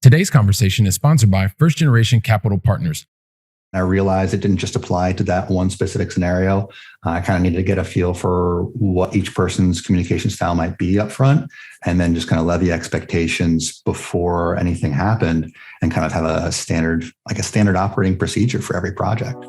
Today's conversation is sponsored by First Generation Capital Partners. I realized it didn't just apply to that one specific scenario. I kind of needed to get a feel for what each person's communication style might be up front, and then just kind of levy expectations before anything happened and kind of have a standard operating procedure for every project.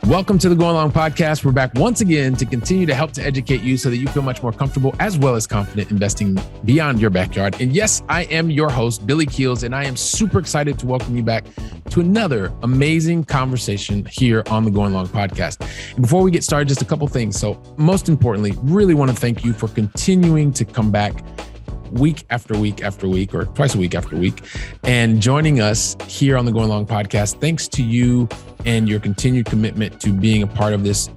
Welcome to the Going Long Podcast. We're back once again to continue to help to educate you so that you feel much more comfortable as well as confident investing beyond your backyard. And yes, I am your host, Billy Keels, and I am super excited to welcome you back to another amazing conversation here on the Going Long Podcast. And before we get started, just a couple things. So most importantly, really want to thank you for continuing to come back week after week after week, or twice a week after week, and joining us here on the Going Long Podcast. Thanks to you and your continued commitment to being a part of this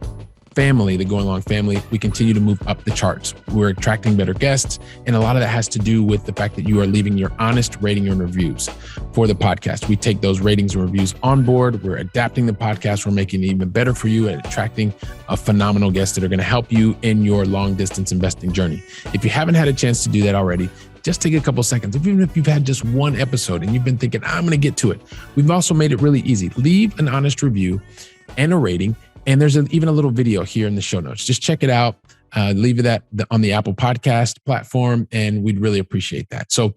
family, the Going Long family. We continue to move up the charts. We're attracting better guests, and a lot of that has to do with the fact that you are leaving your honest rating and reviews for the podcast. We take those ratings and reviews on board. We're adapting the podcast. We're making it even better for you and attracting a phenomenal guests that are going to help you in your long distance investing journey. If you haven't had a chance to do that already, just take a couple seconds. Even if you've had just one episode and you've been thinking, I'm going to get to it. We've also made it really easy. Leave an honest review and a rating. And there's even a little video here in the show notes. Just check it out. Leave it on the Apple Podcast platform, and we'd really appreciate that. So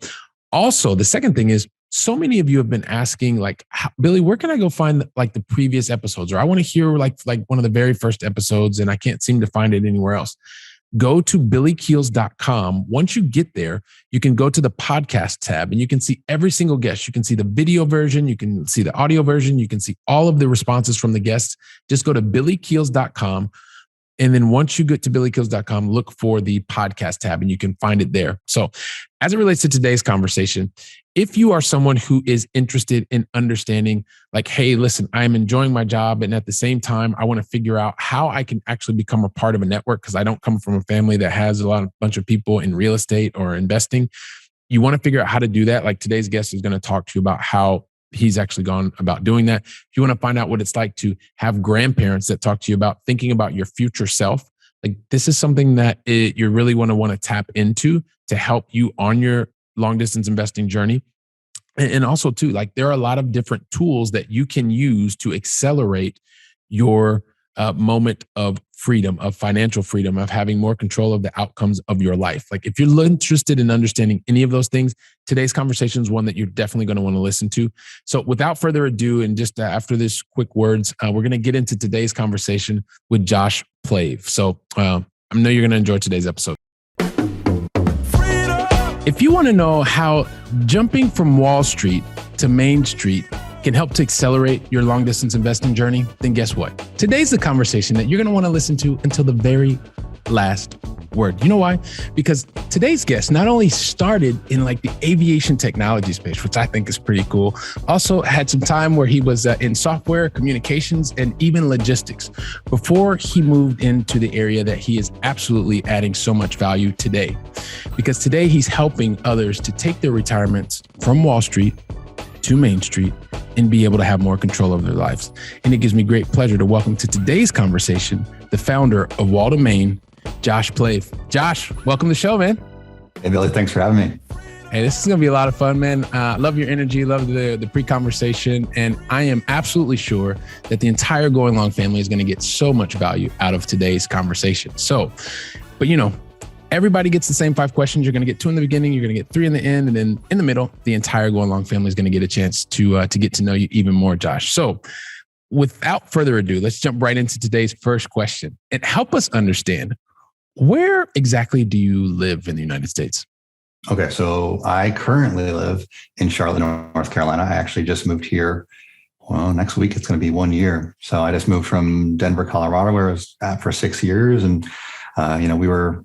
also, the second thing is, so many of you have been asking, like, Billy, where can I go find like the previous episodes? Or I want to hear like one of the very first episodes, and I can't seem to find it anywhere else. Go to billykeels.com. Once you get there, you can go to the podcast tab and you can see every single guest. You can see the video version. You can see the audio version. You can see all of the responses from the guests. Just go to billykeels.com. And then once you get to billykeels.com, look for the podcast tab and you can find it there. So as it relates to today's conversation, if you are someone who is interested in understanding, like, hey, listen, I'm enjoying my job, and at the same time, I want to figure out how I can actually become a part of a network, because I don't come from a family that has a bunch of people in real estate or investing. You want to figure out how to do that. Like today's guest is going to talk to you about how he's actually gone about doing that. If you want to find out what it's like to have grandparents that talk to you about thinking about your future self, like this is something that you really want to tap into to help you on your long distance investing journey. And also too, like there are a lot of different tools that you can use to accelerate your moment of freedom, of financial freedom, of having more control of the outcomes of your life. Like if you're interested in understanding any of those things, today's conversation is one that you're definitely going to want to listen to. So without further ado, and just after this quick words, we're going to get into today's conversation with Josh Plave. So I know you're going to enjoy today's episode. If you want to know how jumping from Wall Street to Main Street can help to accelerate your long distance investing journey, then guess what? Today's the conversation that you're going to want to listen to until the very last word. You know why? Because today's guest not only started in like the aviation technology space, which I think is pretty cool, also had some time where he was in software, communications, and even logistics before he moved into the area that he is absolutely adding so much value today. Because today he's helping others to take their retirements from Wall Street to Main Street and be able to have more control over their lives. And it gives me great pleasure to welcome to today's conversation the founder of Walden, Maine, Josh Plave. Josh, welcome to the show, man. Hey, Billy, thanks for having me. Hey, this is going to be a lot of fun, man. Love your energy, love the pre-conversation. And I am absolutely sure that the entire Going Long family is going to get so much value out of today's conversation. So, but you know, everybody gets the same 5 questions. You're going to get 2 in the beginning, you're going to get 3 in the end, and then in the middle, the entire Going Long family is going to get a chance to get to know you even more, Josh. So without further ado, let's jump right into today's first question and help us understand, where exactly do you live in the United States? Okay, so I currently live in Charlotte, North Carolina. I actually just moved here. Well, next week it's going to be 1 year. So I just moved from Denver, Colorado, where I was at for 6 years. And, we were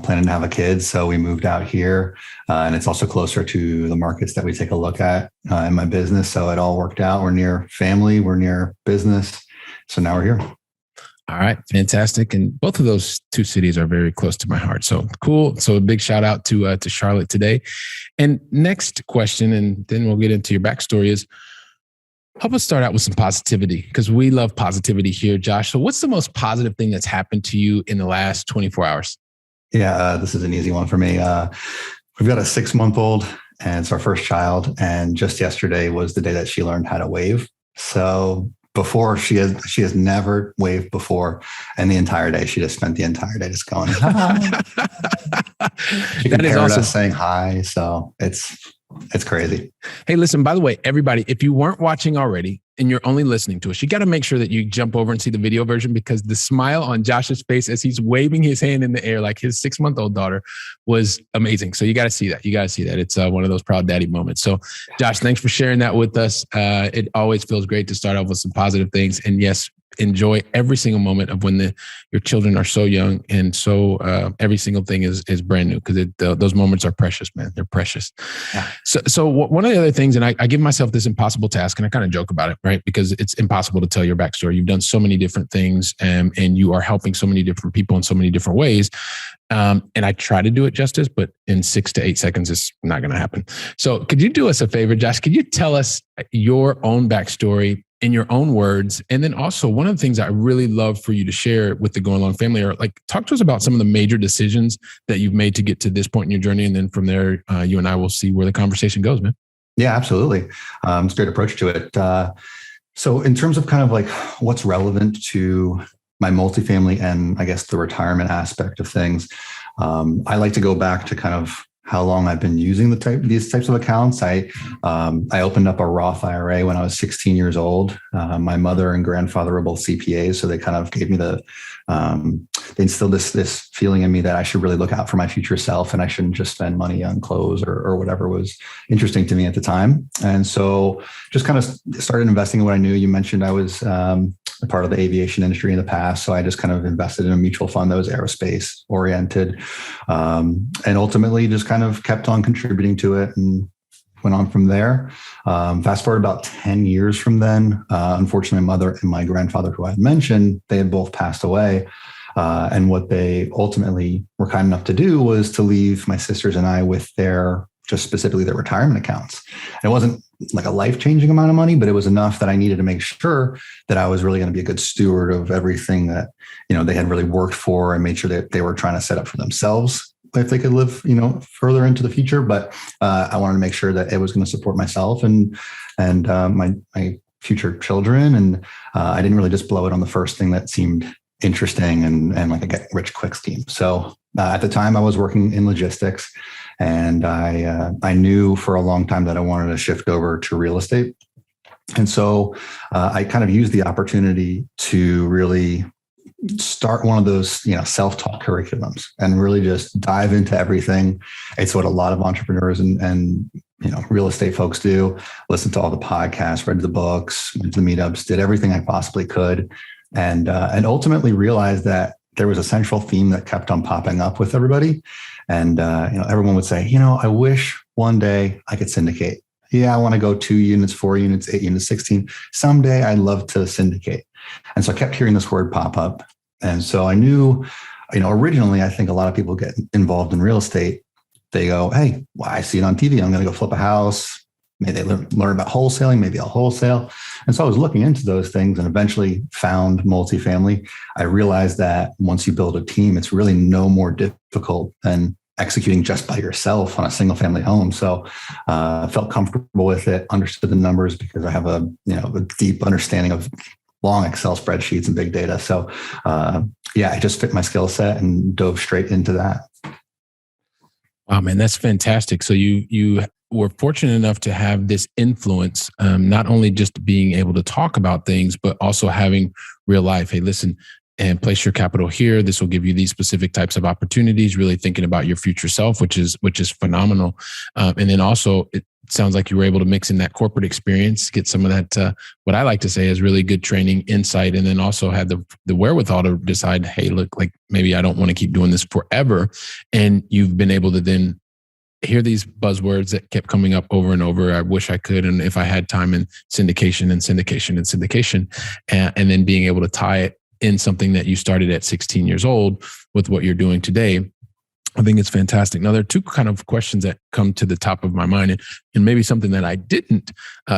planning to have a kid. So we moved out here, and it's also closer to the markets that we take a look at in my business. So it all worked out. We're near family, we're near business. So now we're here. All right. Fantastic. And both of those 2 cities are very close to my heart. So cool. So a big shout out to Charlotte today. And next question, and then we'll get into your backstory, is Help us start out with some positivity, because we love positivity here, Josh. So what's the most positive thing that's happened to you in the last 24 hours? Yeah, this is an easy one for me. We've got a 6-month-old, and it's our first child. And just yesterday was the day that she learned how to wave. So before, she has never waved before, and the entire day she just spent the entire day just going hi. She can parrot us saying hi, so it's crazy. Hey, listen, by the way, everybody, if you weren't watching already and you're only listening to us, you got to make sure that you jump over and see the video version, because the smile on Josh's face as he's waving his hand in the air like his 6-month-old daughter was amazing. So you got to see that. You got to see that. It's one of those proud daddy moments. So Josh, thanks for sharing that with us. It always feels great to start off with some positive things. And yes, enjoy every single moment of when your children are so young, and so every single thing is brand new, because those moments are precious, man. They're precious. Yeah. So one of the other things, and I give myself this impossible task, and I kind of joke about it, right? Because it's impossible to tell your backstory. You've done so many different things, and you are helping so many different people in so many different ways. And I try to do it justice, but in 6 to 8 seconds, it's not going to happen. So could you do us a favor, Josh? Could you tell us your own backstory in your own words? And then also, one of the things I really love for you to share with the Going Long family, or like, talk to us about some of the major decisions that you've made to get to this point in your journey. And then from there, you and I will see where the conversation goes, man. Yeah, absolutely. It's a great approach to it. So in terms of kind of like what's relevant to my multifamily and I guess the retirement aspect of things, I like to go back to kind of how long I've been using these types of accounts. I opened up a Roth IRA when I was 16 years old. My mother and grandfather were both CPAs, so they kind of gave me they instilled this feeling in me that I should really look out for my future self, and I shouldn't just spend money on clothes or whatever was interesting to me at the time. And so just kind of started investing in what I knew. You mentioned I was a part of the aviation industry in the past, so I just kind of invested in a mutual fund that was aerospace oriented, and ultimately just kind of kept on contributing to it and went on from there. Fast forward about 10 years from then, unfortunately, my mother and my grandfather, who I had mentioned, they had both passed away. And what they ultimately were kind enough to do was to leave my sisters and I with just specifically their retirement accounts. And it wasn't like a life-changing amount of money, but it was enough that I needed to make sure that I was really going to be a good steward of everything that, they had really worked for, and made sure that they were trying to set up for themselves if they could live, further into the future. But I wanted to make sure that it was going to support myself and my future children. And I didn't really just blow it on the first thing that seemed interesting and like a get rich quick scheme. So at the time I was working in logistics, and I knew for a long time that I wanted to shift over to real estate. And so I kind of used the opportunity to really start one of those, self-taught curriculums and really just dive into everything. It's what a lot of entrepreneurs and real estate folks do. Listen to all the podcasts, read the books, went to the meetups, did everything I possibly could. And ultimately realized that there was a central theme that kept on popping up with everybody. And, everyone would say, I wish one day I could syndicate. Yeah, I want to go 2 units, 4 units, 8 units, 16. Someday I'd love to syndicate. And so I kept hearing this word pop up. And so I knew, originally, I think a lot of people get involved in real estate. They go, hey, well, I see it on TV. I'm going to go flip a house. Maybe they learn about wholesaling. Maybe I'll wholesale. And so I was looking into those things and eventually found multifamily. I realized that once you build a team, it's really no more difficult than executing just by yourself on a single family home. So I felt comfortable with it, understood the numbers because I have a deep understanding of long Excel spreadsheets and big data. So it just fit my skill set and dove straight into that. Wow, man, that's fantastic. So you were fortunate enough to have this influence, not only just being able to talk about things, but also having real life. Hey, listen, and place your capital here. This will give you these specific types of opportunities, really thinking about your future self, which is phenomenal. And then also it sounds like you were able to mix in that corporate experience, get some of that, what I like to say is really good training, insight, and then also had the wherewithal to decide, hey, look, like maybe I don't want to keep doing this forever. And you've been able to then hear these buzzwords that kept coming up over and over. I wish I could. And if I had time, in syndication and syndication and syndication, and then being able to tie it in something that you started at 16 years old with what you're doing today. I think it's fantastic. Now, there are two kind of questions that come to the top of my mind, and maybe something that I didn't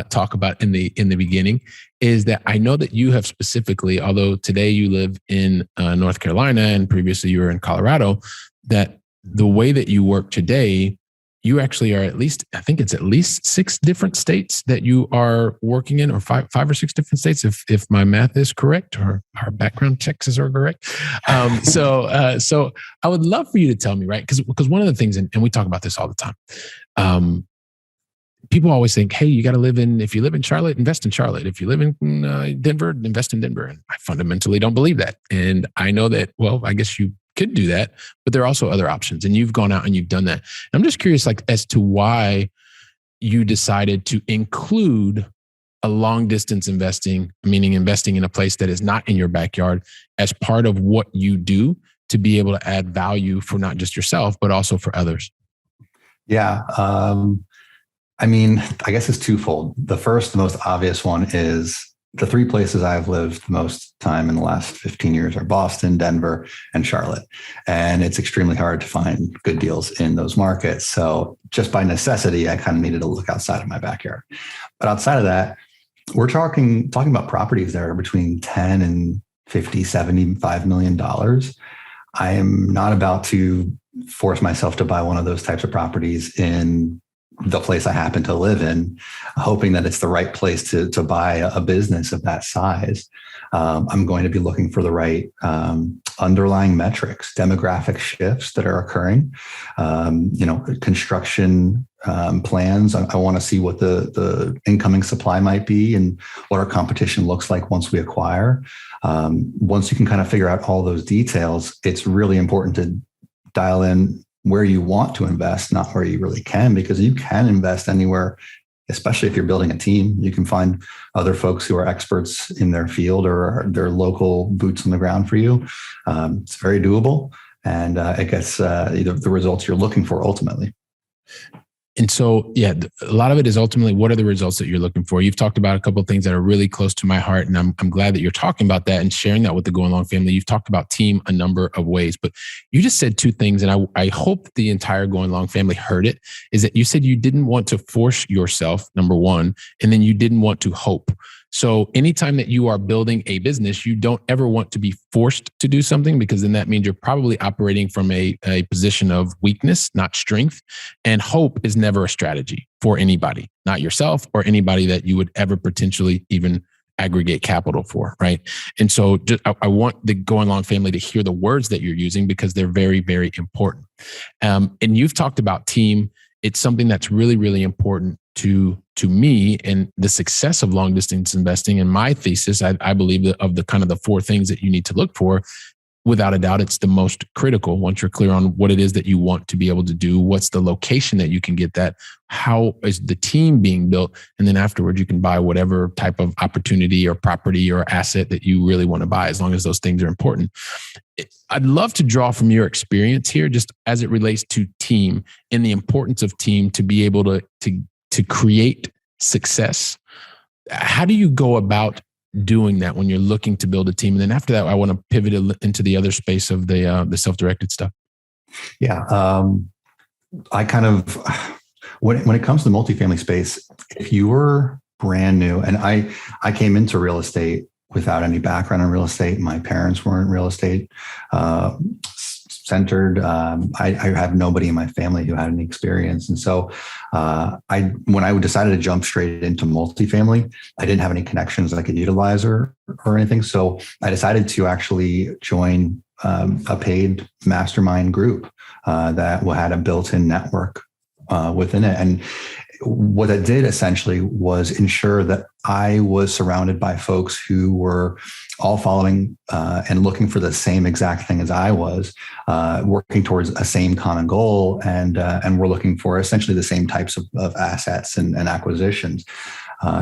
talk about in the beginning is that I know that you have specifically, although today you live in North Carolina and previously you were in Colorado, that the way that you work today, you actually are I think it's at least 6 different states that you are working in, or five or six different states, if my math is correct, or our background checks are correct. So I would love for you to tell me, right? Because one of the things, and we talk about this all the time, people always think, hey, you got to if you live in Charlotte, invest in Charlotte. If you live in Denver, invest in Denver. And I fundamentally don't believe that. And I know that, well, I guess you could do that, but there are also other options, and you've gone out and you've done that. I'm just curious, as to why you decided to include a long distance investing, meaning investing in a place that is not in your backyard, as part of what you do to be able to add value for not just yourself, but also for others. Yeah. I guess it's twofold. The first, the most obvious one is the 3 places I've lived the most time in the last 15 years are Boston, Denver, and Charlotte. And it's extremely hard to find good deals in those markets. So just by necessity, I kind of needed to look outside of my backyard. But outside of that, we're talking about properties that are between 10 and 50, $75 million. I am not about to force myself to buy one of those types of properties in the place I happen to live in, hoping that it's the right place to buy a business of that size. I'm going to be looking for the right underlying metrics, demographic shifts that are occurring, construction plans. I want to see what the incoming supply might be and what our competition looks like once we acquire. Once you can kind of figure out all those details, it's really important to dial in where you want to invest, not where you really can, because you can invest anywhere, especially if you're building a team. You can find other folks who are experts in their field or their local boots on the ground for you. It's very doable, and it gets the results you're looking for ultimately. And so, a lot of it is ultimately, what are the results that you're looking for? You've talked about a couple of things that are really close to my heart, and I'm glad that you're talking about that and sharing that with the Going Long family. You've talked about team a number of ways, but you just said 2 things, and I hope the entire Going Long family heard it, is that you said you didn't want to force yourself, number one, and then you didn't want to hope. So anytime that you are building a business, you don't ever want to be forced to do something, because then that means you're probably operating from a position of weakness, not strength. And hope is never a strategy for anybody, not yourself or anybody that you would ever potentially even aggregate capital for, right? And so I want the Going Long family to hear the words that you're using, because they're very, very important. And you've talked about team. It's something that's really, really important to me and the success of long distance investing. And my thesis, I believe that of the kind of the 4 things that you need to look for, without a doubt, it's the most critical. Once you're clear on what it is that you want to be able to do, what's the location that you can get that, how is the team being built, and then afterwards you can buy whatever type of opportunity or property or asset that you really want to buy, as long as those things are important. I'd love to draw from your experience here, just as it relates to team and the importance of team to be able to create success. How do you go about doing that when you're looking to build a team? And then after that, I want to pivot into the other space of the self-directed stuff. Yeah. I kind of, when it comes to the multifamily space, if you were brand new, and I came into real estate without any background in real estate. My parents weren't real estate centered. I have nobody in my family who had any experience. And so when I decided to jump straight into multifamily, I didn't have any connections that I could utilize or anything. So I decided to actually join a paid mastermind group that had a built-in network within it. And what it did essentially was ensure that I was surrounded by folks who were all following and looking for the same exact thing as I was, working towards a same common goal, and we're looking for essentially the same types of assets and acquisitions.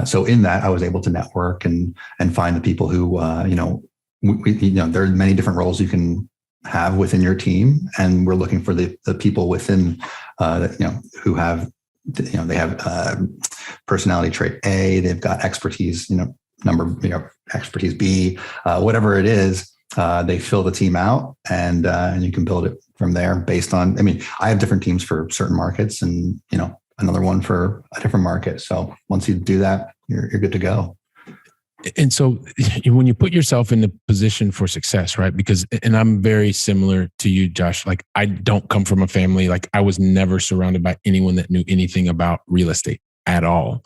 So in that, I was able to network and find the people who, there are many different roles you can have within your team, and we're looking for the people within, who have, they have personality trait A, they've got expertise, expertise B, whatever it is, they fill the team out, and you can build it from there based on, I mean, I have different teams for certain markets and, another one for a different market. So once you do that, you're good to go. And so when you put yourself in the position for success, right? Because, and I'm very similar to you, Josh, like I don't come from a family, like I was never surrounded by anyone that knew anything about real estate at all.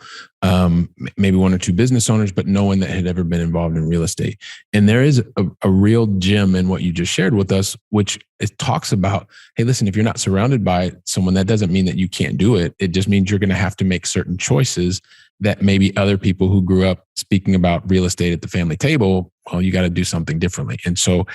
Maybe one or two business owners, but no one that had ever been involved in real estate. And there is a real gem in what you just shared with us, which it talks about, hey, listen, if you're not surrounded by someone, that doesn't mean that you can't do it. It just means you're going to have to make certain choices that maybe other people who grew up speaking about real estate at the family table, well, you got to do something differently. And so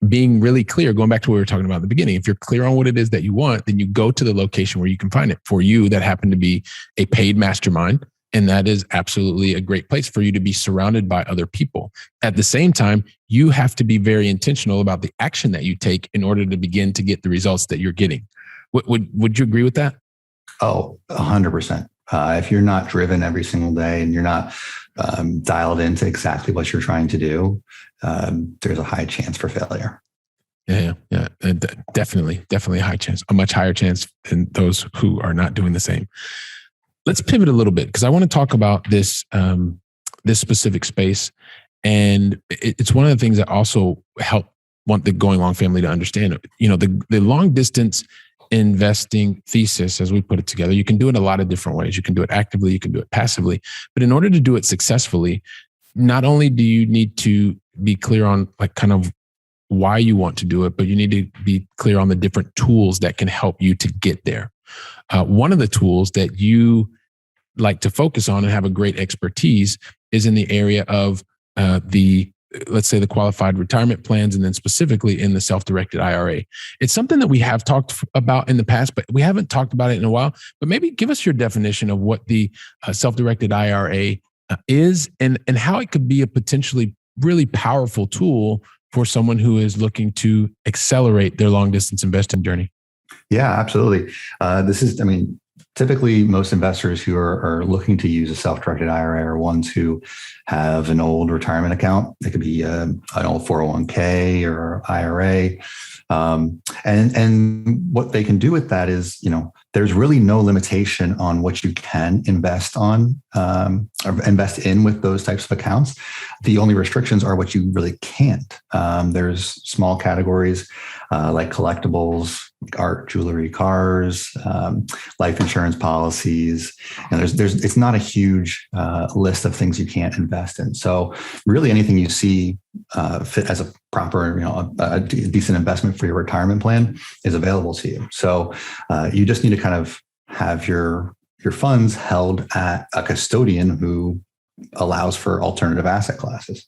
being really clear, going back to what we were talking about at the beginning, if you're clear on what it is that you want, then you go to the location where you can find it. For you, that happened to be a paid mastermind. And that is absolutely a great place for you to be surrounded by other people. At the same time, you have to be very intentional about the action that you take in order to begin to get the results that you're getting. Would you agree with that? Oh, 100%. If you're not driven every single day and you're not dialed into exactly what you're trying to do, there's a high chance for failure. Yeah. Definitely a high chance, a much higher chance than those who are not doing the same. Let's pivot a little bit because I want to talk about this specific space. And it's one of the things that also want the Going Long family to understand. The long distance investing thesis, as we put it together, you can do it a lot of different ways. You can do it actively, you can do it passively. But in order to do it successfully, not only do you need to be clear on like kind of why you want to do it, but you need to be clear on the different tools that can help you to get there. One of the tools that you like to focus on and have a great expertise is in the area of let's say the qualified retirement plans, and then specifically in the self-directed IRA. It's something that we have talked about in the past, but we haven't talked about it in a while. But maybe give us your definition of what the self-directed IRA is and how it could be a potentially really powerful tool for someone who is looking to accelerate their long-distance investing journey. Yeah, absolutely. Typically, most investors who are looking to use a self-directed IRA are ones who have an old retirement account. It could be an old 401k or IRA. And what they can do with that is, there's really no limitation on what you can invest on or invest in with those types of accounts. The only restrictions are what you really can't. There's small categories like collectibles, art, jewelry, cars, life insurance policies. And it's not a huge list of things you can't invest in. So really anything you see fit as a proper, a decent investment for your retirement plan is available to you. So you just need to kind of have your funds held at a custodian who allows for alternative asset classes.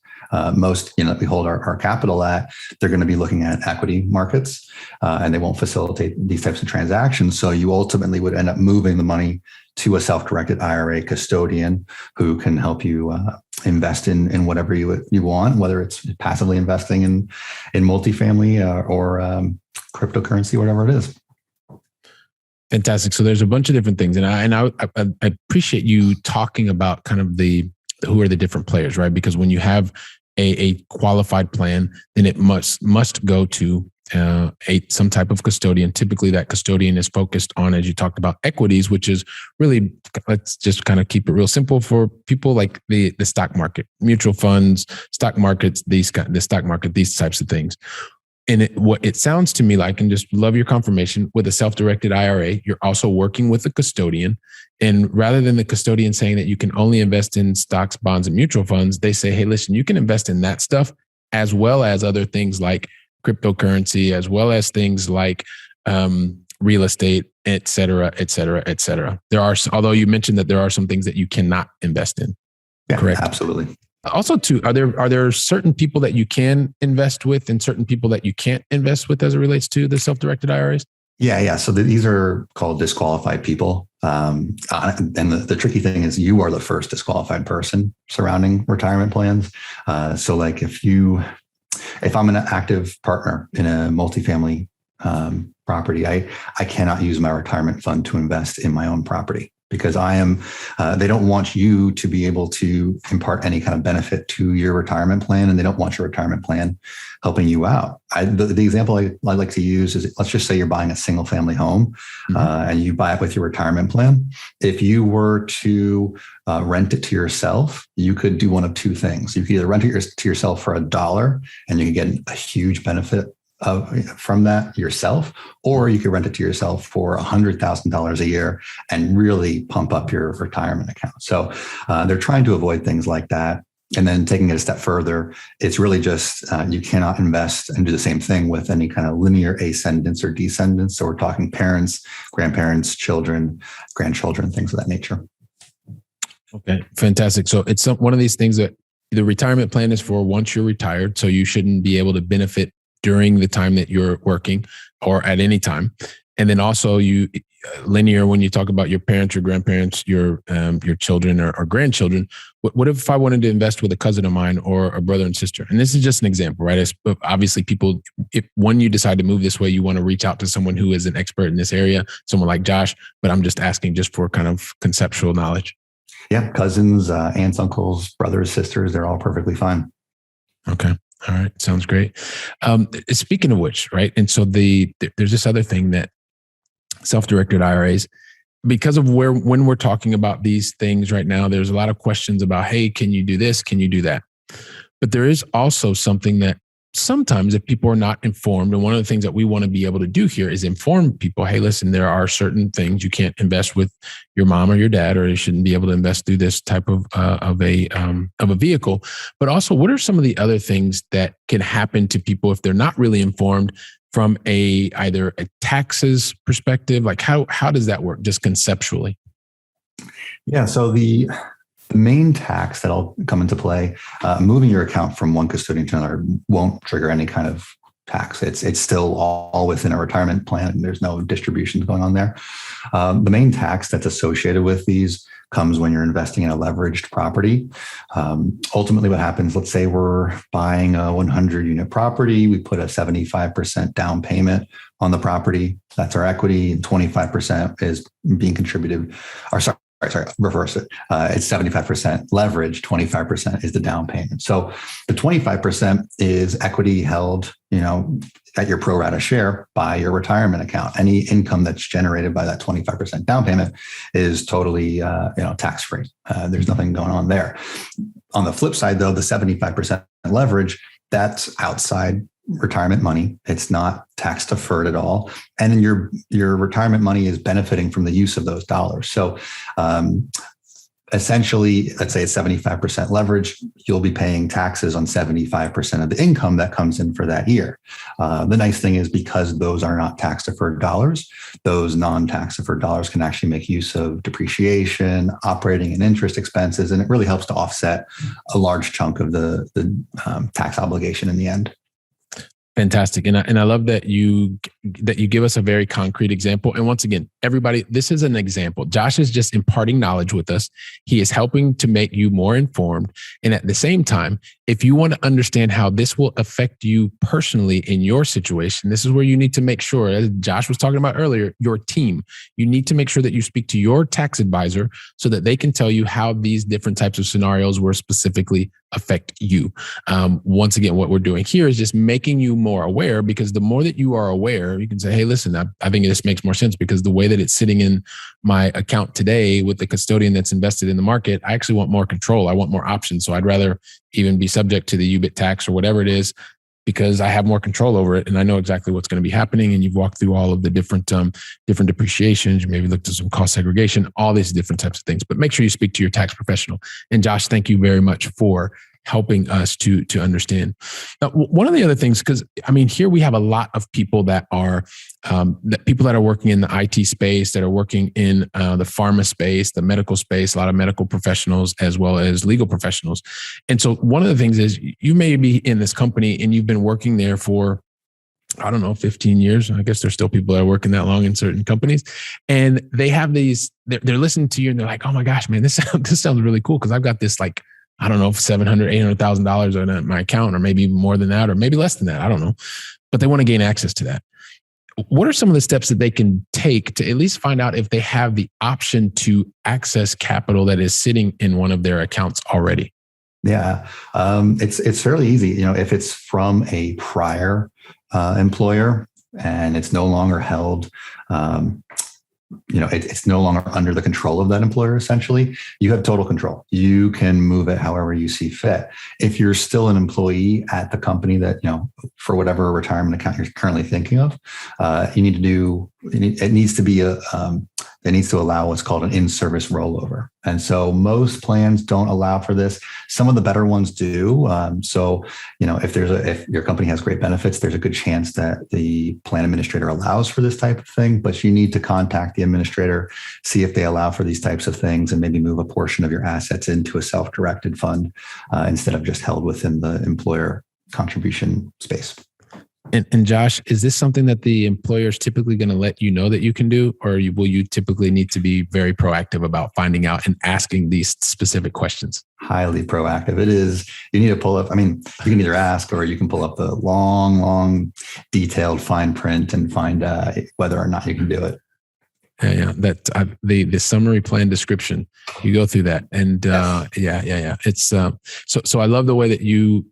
Most, that we hold our capital at, they're going to be looking at equity markets, and they won't facilitate these types of transactions. So you ultimately would end up moving the money to a self-directed IRA custodian who can help you invest in whatever you want, whether it's passively investing in multifamily or cryptocurrency, whatever it is. Fantastic. So there's a bunch of different things, and I appreciate you talking about kind of who are the different players, right? Because when you have a qualified plan, then it must go to some type of custodian. Typically, that custodian is focused on, as you talked about, equities, which is really, let's just kind of keep it real simple for people, like the stock market, mutual funds, stock markets, the stock market, these types of things. And what it sounds to me like, and just love your confirmation, with a self-directed IRA, you're also working with a custodian. And rather than the custodian saying that you can only invest in stocks, bonds, and mutual funds, they say, hey, listen, you can invest in that stuff as well as other things like cryptocurrency, as well as things like real estate, et cetera, et cetera, et cetera. Although you mentioned that there are some things that you cannot invest in. Yeah, correct? Absolutely. Also, too, are there certain people that you can invest with and certain people that you can't invest with as it relates to the self-directed IRAs? Yeah. So these are called disqualified people. And the tricky thing is you are the first disqualified person surrounding retirement plans. So like if I'm an active partner in a multifamily property, I cannot use my retirement fund to invest in my own property because they don't want you to be able to impart any kind of benefit to your retirement plan, and they don't want your retirement plan helping you out. The example I like to use is, let's just say you're buying a single family home, and you buy it with your retirement plan. If you were to rent it to yourself, you could do one of two things. You could either rent it to yourself for $1 and you can get a huge benefit from that yourself, or you could rent it to yourself for $100,000 a year and really pump up your retirement account. So they're trying to avoid things like that. And then taking it a step further, it's really just you cannot invest and do the same thing with any kind of linear ascendants or descendants. So we're talking parents, grandparents, children, grandchildren, things of that nature. Okay, fantastic. So it's one of these things that the retirement plan is for once you're retired. So you shouldn't be able to benefit during the time that you're working or at any time. And then also linear, when you talk about your parents, your grandparents, your children or grandchildren, what if I wanted to invest with a cousin of mine or a brother and sister? And this is just an example, right? Obviously people, when you decide to move this way, you want to reach out to someone who is an expert in this area, someone like Josh, but I'm just asking just for kind of conceptual knowledge. Yeah. Cousins, aunts, uncles, brothers, sisters, they're all perfectly fine. Okay. All right. Sounds great. Speaking of which, right? And so there's this other thing that self-directed IRAs, because of when we're talking about these things right now, there's a lot of questions about, hey, can you do this? Can you do that? But there is also something that sometimes if people are not informed, and one of the things that we want to be able to do here is inform people, hey, listen, there are certain things you can't invest with your mom or your dad, or you shouldn't be able to invest through this type of a vehicle. But also, what are some of the other things that can happen to people if they're not really informed from either a taxes perspective? Like how does that work just conceptually? Yeah. So the main tax that'll come into play, moving your account from one custodian to another won't trigger any kind of tax. It's still all within a retirement plan, and there's no distributions going on there. The main tax that's associated with these comes when you're investing in a leveraged property. Ultimately, what happens, let's say we're buying a 100-unit property. We put a 75% down payment on the property. That's our equity, and 25% is being contributed. Reverse it. It's 75% leverage, 25% is the down payment. So the 25% is equity held, at your pro rata share by your retirement account. Any income that's generated by that 25% down payment is totally, tax free. There's nothing going on there. On the flip side, though, the 75% leverage, that's outside retirement money. It's not tax deferred at all. And your retirement money is benefiting from the use of those dollars. So essentially, let's say it's 75% leverage, you'll be paying taxes on 75% of the income that comes in for that year. The nice thing is, because those are not tax deferred dollars, those non-tax deferred dollars can actually make use of depreciation, operating and interest expenses, and it really helps to offset a large chunk of the tax obligation in the end. Fantastic. And I love that you give us a very concrete example. And once again, everybody, this is an example. Josh is just imparting knowledge with us. He is helping to make you more informed. And at the same time, if you want to understand how this will affect you personally in your situation, this is where you need to make sure, as Josh was talking about earlier, your team. You need to make sure that you speak to your tax advisor so that they can tell you how these different types of scenarios will specifically affect you. Once again, what we're doing here is just making you more aware, because the more that you are aware, you can say, hey, listen, I think this makes more sense because the way that it's sitting in my account today with the custodian that's invested in the market, I actually want more control. I want more options. So I'd rather even be subject to the UBIT tax or whatever it is, because I have more control over it and I know exactly what's going to be happening. And you've walked through all of the different depreciations. You maybe looked at some cost segregation, all these different types of things. But make sure you speak to your tax professional. And Josh, thank you very much for helping us to understand. Now, one of the other things, because here we have a lot of people that are people that are working in the IT space, that are working in the pharma space, the medical space, a lot of medical professionals, as well as legal professionals. And so one of the things is, you may be in this company and you've been working there for, 15 years. I guess there's still people that are working that long in certain companies, and they have these, they're listening to you and they're like, oh my gosh, man, this sounds really cool. Cause I've got this $700,000, $800,000 on my account, or maybe more than that, or maybe less than that. I don't know, but they want to gain access to that. what are some of the steps that they can take to at least find out if they have the option to access capital that is sitting in one of their accounts already? Yeah, it's fairly easy. If it's from a prior employer and it's no longer held, it's no longer under the control of that employer. Essentially, you have total control. You can move it however you see fit. If you're still an employee at the company that, for whatever retirement account you're currently thinking of, it needs to allow what's called an in-service rollover. And so most plans don't allow for this. Some of the better ones do. If your company has great benefits, there's a good chance that the plan administrator allows for this type of thing, but you need to contact the administrator, see if they allow for these types of things, and maybe move a portion of your assets into a self-directed fund instead of just held within the employer contribution space. And Josh, is this something that the employer is typically going to let you know that you can do, or will you typically need to be very proactive about finding out and asking these specific questions? Highly proactive. It is. You need to pull up. You can either ask or you can pull up the long, detailed fine print and find whether or not you can do it. Yeah. The summary plan description, you go through that, and yes. It's so I love the way that you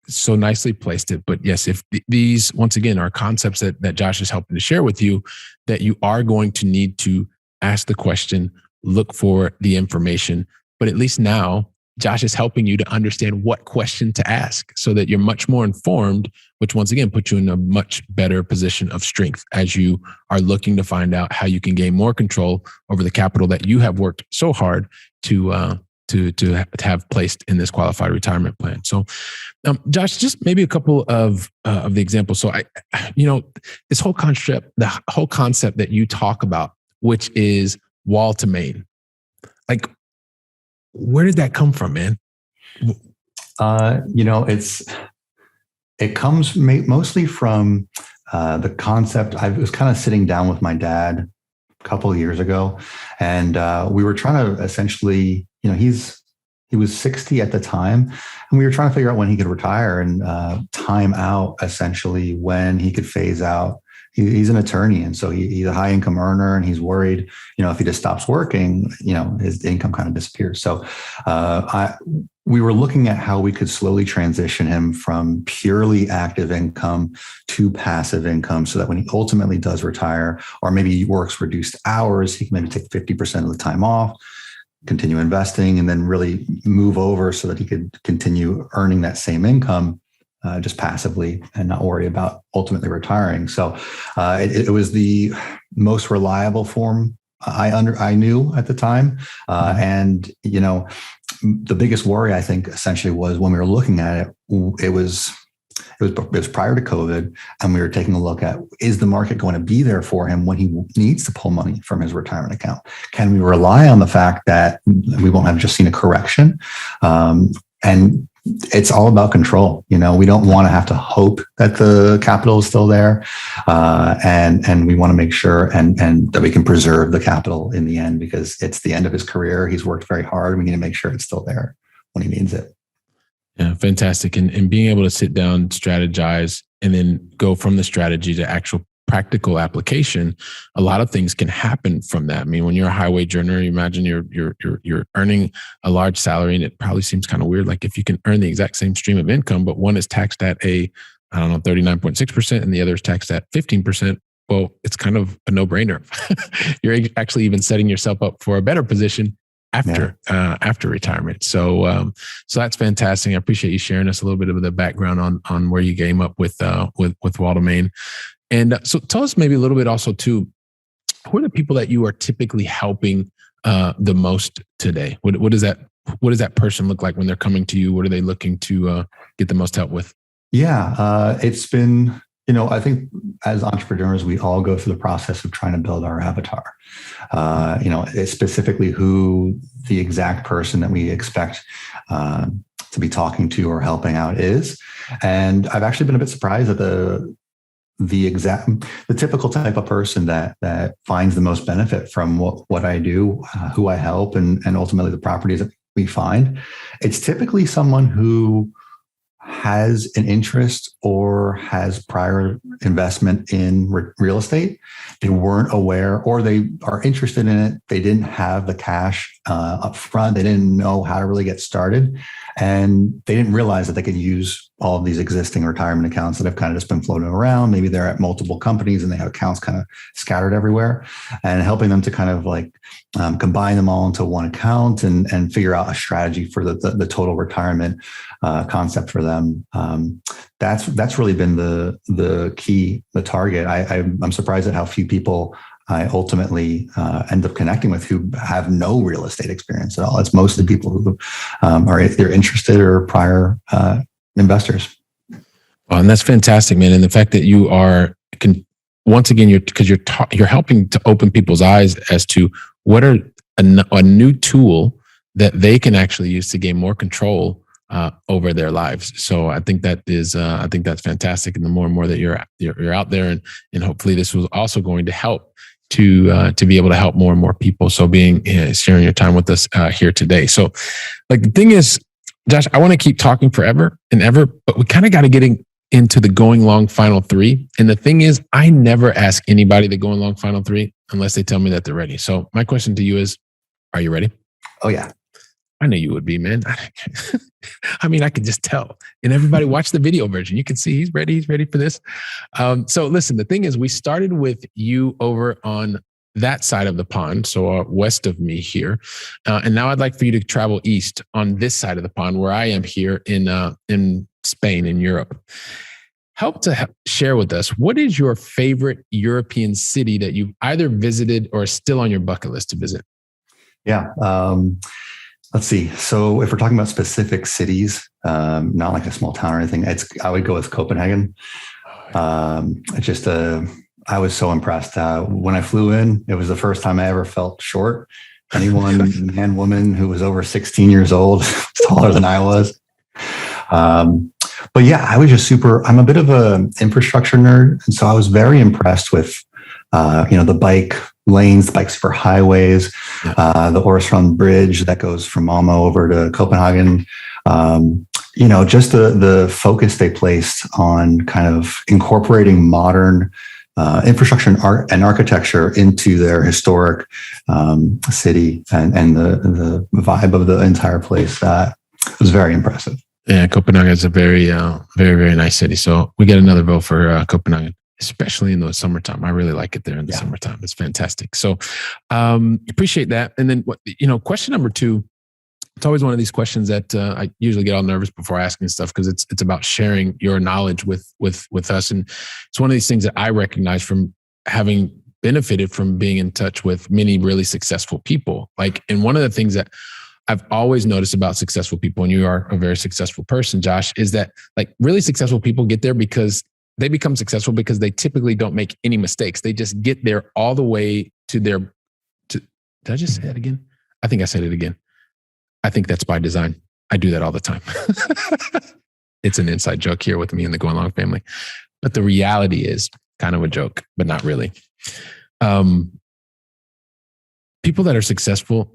so nicely placed it. But yes, if these, once again, are concepts that Josh is helping to share with you, that you are going to need to ask the question, look for the information. But at least now, Josh is helping you to understand what question to ask so that you're much more informed, which once again puts you in a much better position of strength as you are looking to find out how you can gain more control over the capital that you have worked so hard to have placed in this qualified retirement plan. So, Josh, just maybe a couple of the examples. So, this whole concept, the whole concept that you talk about, which is wall to main, like, where did that come from, man? It comes mostly from the concept. I was kind of sitting down with my dad a couple of years ago, and we were trying to essentially, he was 60 at the time, and we were trying to figure out when he could retire and time out essentially when he could phase out. He's an attorney, and so he's a high income earner, and he's worried, if he just stops working, his income kind of disappears. So we were looking at how we could slowly transition him from purely active income to passive income so that when he ultimately does retire, or maybe he works reduced hours, he can maybe take 50% of the time off, continue investing, and then really move over so that he could continue earning that same income just passively and not worry about ultimately retiring. So it was the most reliable form I knew at the time. And, the biggest worry, I think, essentially was when we were looking at it, it was prior to COVID, and we were taking a look at, is the market going to be there for him when he needs to pull money from his retirement account? Can we rely on the fact that we won't have just seen a correction? And it's all about control. We don't want to have to hope that the capital is still there. And we want to make sure and that we can preserve the capital in the end, because it's the end of his career. He's worked very hard. We need to make sure it's still there when he needs it. Yeah, fantastic. And being able to sit down, strategize, and then go from the strategy to actual practical application, a lot of things can happen from that. When you're a high wage earner, you imagine you're earning a large salary, and it probably seems kind of weird. Like if you can earn the exact same stream of income, but one is taxed at 39.6% and the other is taxed at 15%. Well, it's kind of a no-brainer. You're actually even setting yourself up for a better position after retirement. So that's fantastic. I appreciate you sharing us a little bit of the background on where you came up with wall to main. And so tell us maybe a little bit also too, who are the people that you are typically helping the most today? What does that person look like when they're coming to you? What are they looking to get the most help with? Yeah, it's been, I think as entrepreneurs, we all go through the process of trying to build our avatar. It's specifically who the exact person that we expect to be talking to or helping out is. And I've actually been a bit surprised at the typical type of person that finds the most benefit from what I do, who I help, and ultimately the properties that we find. It's typically someone who has an interest or has prior investment in real estate. They weren't aware, or they are interested in it. They didn't have the cash up front. They didn't know how to really get started. And they didn't realize that they could use all of these existing retirement accounts that have kind of just been floating around. Maybe they're at multiple companies and they have accounts kind of scattered everywhere, and helping them to kind of like combine them all into one account and figure out a strategy for the total retirement concept for them. That's really been the key, the target. I'm surprised at how few people I ultimately end up connecting with who have no real estate experience at all. It's mostly people who are either interested or prior investors. Oh, and that's fantastic, man. And the fact that you are once again, you're helping to open people's eyes as to what are a new tool that they can actually use to gain more control over their lives. So I think that's fantastic. And the more and more that you're out there, and hopefully this was also going to help to be able to help more and more people. So sharing your time with us here today. So like the thing is, Josh, I want to keep talking forever and ever, but we kind of got to get into the going long final three. And the thing is, I never ask anybody the going long final three unless they tell me that they're ready. So my question to you is, are you ready? Oh yeah. I knew you would be, man. I mean, I could just tell. And everybody watch the video version. You can see he's ready. He's ready for this. So listen, the thing is, we started with you over on that side of the pond, so west of me here. And now I'd like for you to travel east on this side of the pond where I am here in Spain, in Europe. Help to share with us, what is your favorite European city that you've either visited or is still on your bucket list to visit? Yeah. Let's see. So if we're talking about specific cities, not like a small town or anything, I would go with Copenhagen. I was so impressed. When I flew in, it was the first time I ever felt short. Anyone, man, woman who was over 16 years old, taller than I was. But yeah, I was just I'm a bit of an infrastructure nerd. And so I was very impressed with, the bike lanes, the bike super highways, the Øresund bridge that goes from Malmo over to Copenhagen. Just the focus they placed on kind of incorporating modern infrastructure and architecture into their historic city and the vibe of the entire place. Was very impressive. Yeah, Copenhagen is a very, very, very nice city. So we get another vote for Copenhagen, especially in the summertime. I really like it there in the summertime. It's fantastic. So appreciate that. And then, question number two. It's always one of these questions that I usually get all nervous before asking stuff because it's about sharing your knowledge with us. And it's one of these things that I recognize from having benefited from being in touch with many really successful people. And one of the things that I've always noticed about successful people, and you are a very successful person, Josh, is that really successful people get there because they become successful because they typically don't make any mistakes. They just get there all the way to did I just say that again? I think I said it again. I think that's by design. I do that all the time. It's an inside joke here with me and the Going Long family. But the reality is kind of a joke, but not really. People that are successful,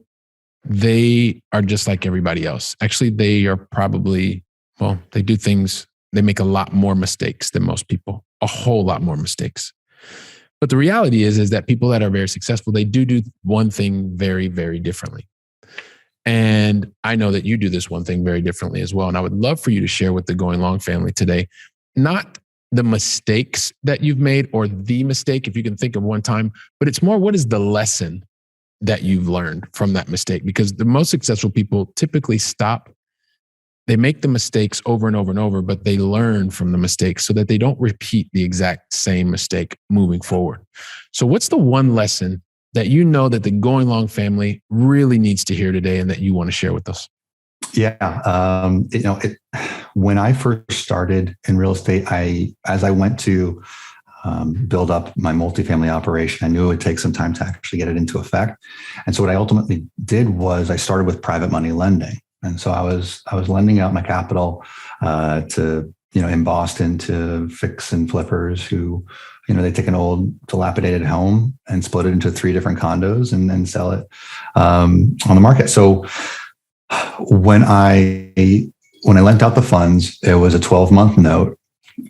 they are just like everybody else. Actually, they are probably, they do things, they make a lot more mistakes than most people, a whole lot more mistakes. But the reality is that people that are very successful, they do one thing very, very differently. And I know that you do this one thing very differently as well. And I would love for you to share with the Going Long family today, not the mistakes that you've made or the mistake, if you can think of one time, but it's more, what is the lesson that you've learned from that mistake? Because the most successful people typically stop. They make the mistakes over and over and over, but they learn from the mistakes so that they don't repeat the exact same mistake moving forward. So what's the one lesson that you know that the Going Long family really needs to hear today and that you want to share with us? Yeah. When I first started in real estate, as I went to build up my multifamily operation, I knew it would take some time to actually get it into effect. And so what I ultimately did was I started with private money lending. And so I was lending out my capital to, in Boston, to fix and flippers who, they take an old dilapidated home and split it into 3 different condos and then sell it on the market. So when I when I lent out the funds, it was a 12-month note.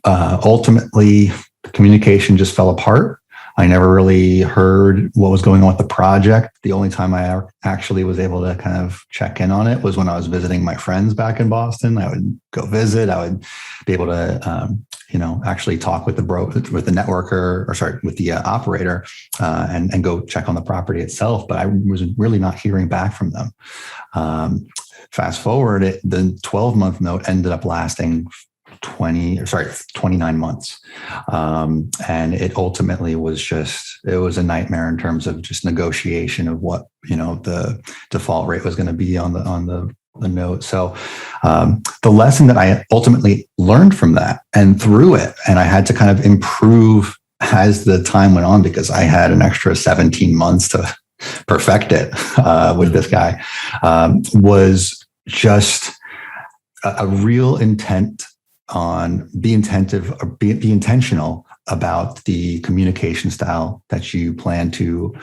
Ultimately, communication just fell apart. I never really heard what was going on with the project. The only time I actually was able to kind of check in on it was when I was visiting my friends back in Boston. I would go visit. I would be able to, actually talk with the networker, with the operator, and go check on the property itself. But I was really not hearing back from them. Fast forward, the 12-month note ended up lasting 29 months. And it ultimately was it was a nightmare in terms of just negotiation of what, the default rate was going to be on the note. So, the lesson that I ultimately learned from that and through it, and I had to kind of improve as the time went on, because I had an extra 17 months to perfect it, with this guy, was just a real intent on be intentional about the communication style that you plan to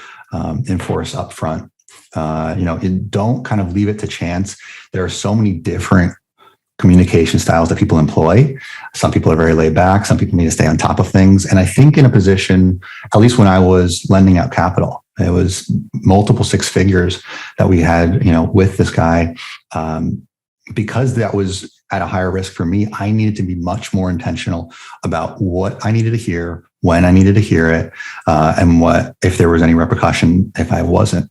enforce up front. Don't kind of leave it to chance. There are so many different communication styles that people employ. Some people are very laid back. Some people need to stay on top of things. And I think in a position, at least when I was lending out capital, it was multiple six figures that we had, with this guy. Because that was at a higher risk for me, I needed to be much more intentional about what I needed to hear, when I needed to hear it, and what if there was any repercussion if I wasn't.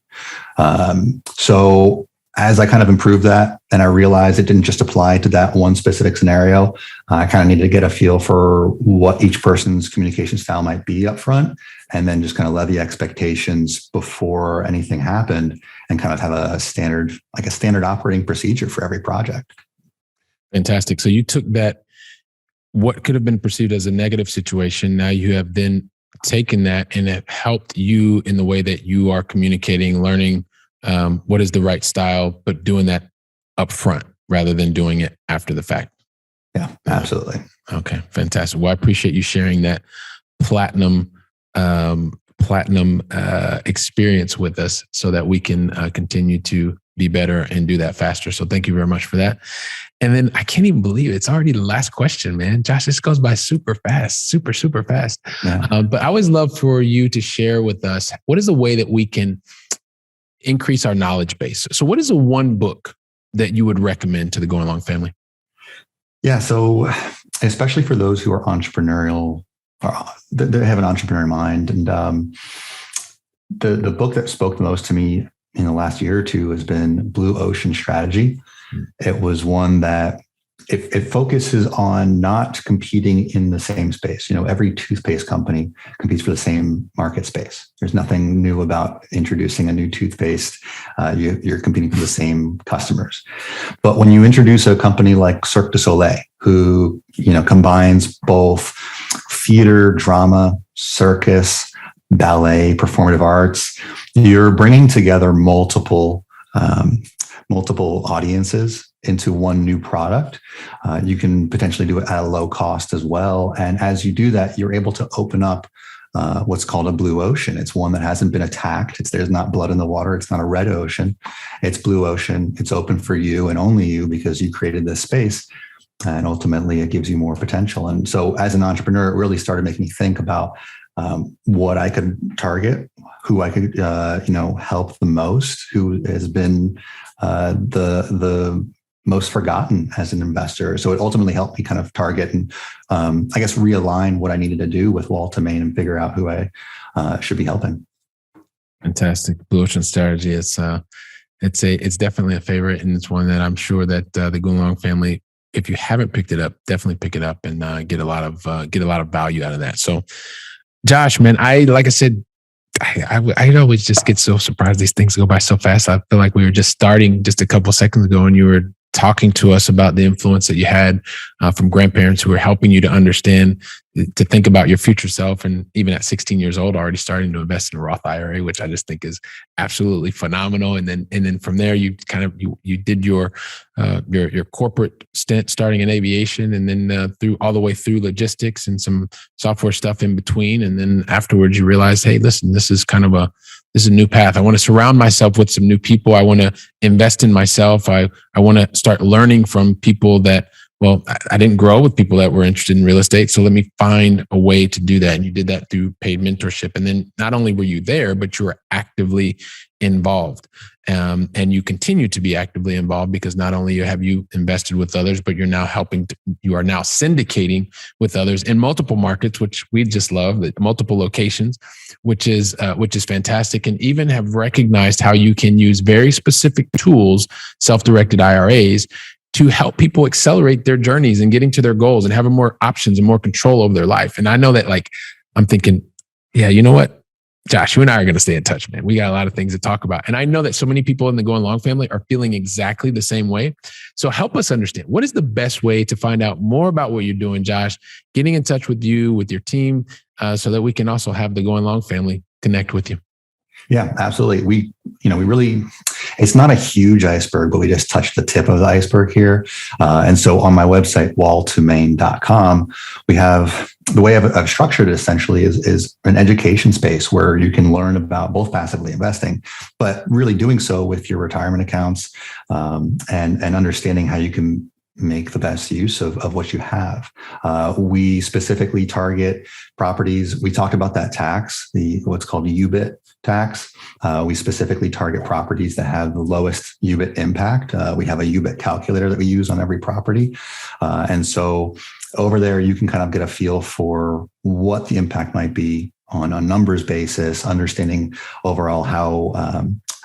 So as I kind of improved that, and I realized it didn't just apply to that one specific scenario, I kind of needed to get a feel for what each person's communication style might be up front, and then just kind of levy expectations before anything happened, and kind of have a standard operating procedure for every project. Fantastic. So you took that, what could have been perceived as a negative situation. Now you have then taken that, and it helped you in the way that you are communicating, learning what is the right style, but doing that up front rather than doing it after the fact. Yeah, absolutely. Okay, fantastic. Well, I appreciate you sharing that platinum experience with us so that we can continue to be better and do that faster. So thank you very much for that. And then I can't even believe it's already the last question, man. Josh, this goes by super fast, super fast. Yeah. But I always love for you to share with us, what is the way that we can increase our knowledge base? So what is the one book that you would recommend to the Going Long family? Yeah. So especially for those who are entrepreneurial, they have an entrepreneurial mind. And the book that spoke the most to me in the last year or two has been Blue Ocean Strategy. It was one that it focuses on not competing in the same space. Every toothpaste company competes for the same market space. There's nothing new about introducing a new toothpaste. You're competing for the same customers. But when you introduce a company like Cirque du Soleil, who combines both theater, drama, circus, ballet, performative arts, you're bringing together multiple audiences into one new product. You can potentially do it at a low cost as well. And as you do that, you're able to open up what's called a blue ocean. It's one that hasn't been attacked. There's not blood in the water. It's not a red ocean. It's blue ocean. It's open for you and only you, because you created this space. And ultimately, it gives you more potential. And so as an entrepreneur, it really started making me think about what I could target, who I could, help the most, who has been the most forgotten as an investor. So it ultimately helped me kind of target and, realign what I needed to do with Walter Main and figure out who I should be helping. Fantastic. Blue Ocean Strategy. It's definitely a favorite, and it's one that I'm sure that the Going Long family, if you haven't picked it up, definitely pick it up and get a lot of value out of that. So, Josh, man, like I said, I always just get so surprised. These things go by so fast. I feel like we were just starting just a couple seconds ago, and you were talking to us about the influence that you had from grandparents who were helping you to understand, to think about your future self. And even at 16 years old, already starting to invest in a Roth IRA, which I just think is absolutely phenomenal. And then from there, you did your corporate stint starting in aviation, and then through all the way through logistics and some software stuff in between. And then afterwards you realized, hey, listen, this is kind of this is a new path. I want to surround myself with some new people. I want to invest in myself. I want to start learning from people that, well, I didn't grow with people that were interested in real estate. So let me find a way to do that. And you did that through paid mentorship. And then not only were you there, but you were actively involved. And you continue to be actively involved, because not only have you invested with others, but you're now you are now syndicating with others in multiple markets, which we just love, multiple locations, which is fantastic. And even have recognized how you can use very specific tools, self-directed IRAs, to help people accelerate their journeys and getting to their goals and having more options and more control over their life. And I know that, like, I'm thinking, yeah, you know what? Josh, you and I are going to stay in touch, man. We got a lot of things to talk about. And I know that so many people in the Going Long family are feeling exactly the same way. So help us understand, what is the best way to find out more about what you're doing, Josh, getting in touch with you, with your team, so that we can also have the Going Long family connect with you? Yeah, absolutely. We really, it's not a huge iceberg, but we just touched the tip of the iceberg here. And so on my website, walltomain.com, we have, the way I've structured it essentially is an education space where you can learn about both passively investing, but really doing so with your retirement accounts, and understanding how you can make the best use of what you have. We specifically target properties. We talked about that tax, what's called a UBIT tax. We specifically target properties that have the lowest UBIT impact. We have a UBIT calculator that we use on every property. And so over there, you can kind of get a feel for what the impact might be on a numbers basis, understanding overall how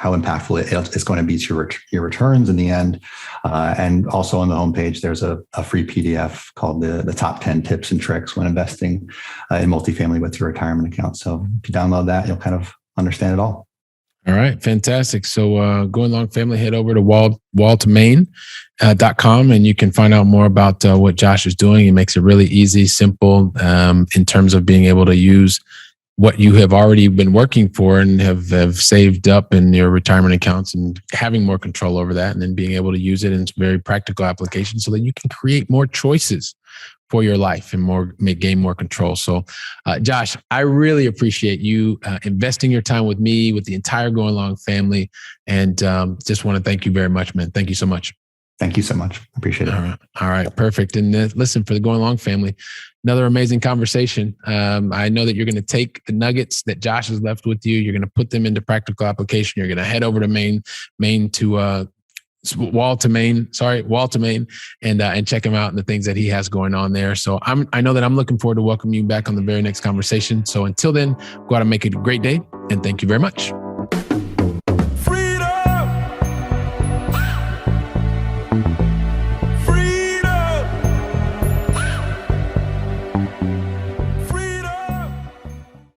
impactful it's going to be to your returns in the end. And also on the homepage, there's a free PDF called the top 10 tips and tricks when investing in multifamily with your retirement account. So if you download that, you'll kind of understand it all. All right. Fantastic. So Going Long family, head over to walltomain.com and you can find out more about what Josh is doing. He makes it really easy, simple, in terms of being able to use what you have already been working for and have saved up in your retirement accounts, and having more control over that, and then being able to use it in very practical applications so that you can create more choices for your life and gain more control. So, Josh, I really appreciate you investing your time with me, with the entire Going Long family, and just want to thank you very much, man. Thank you so much. Thank you so much. Appreciate it. All right. Perfect. And listen, for the Going Long family, another amazing conversation. I know that you're going to take the nuggets that Josh has left with you. You're going to put them into practical application. You're going to head over to Wall to Main, and check him out and the things that he has going on there. So I know that I'm looking forward to welcoming you back on the very next conversation. So until then, go out and make it a great day. And thank you very much.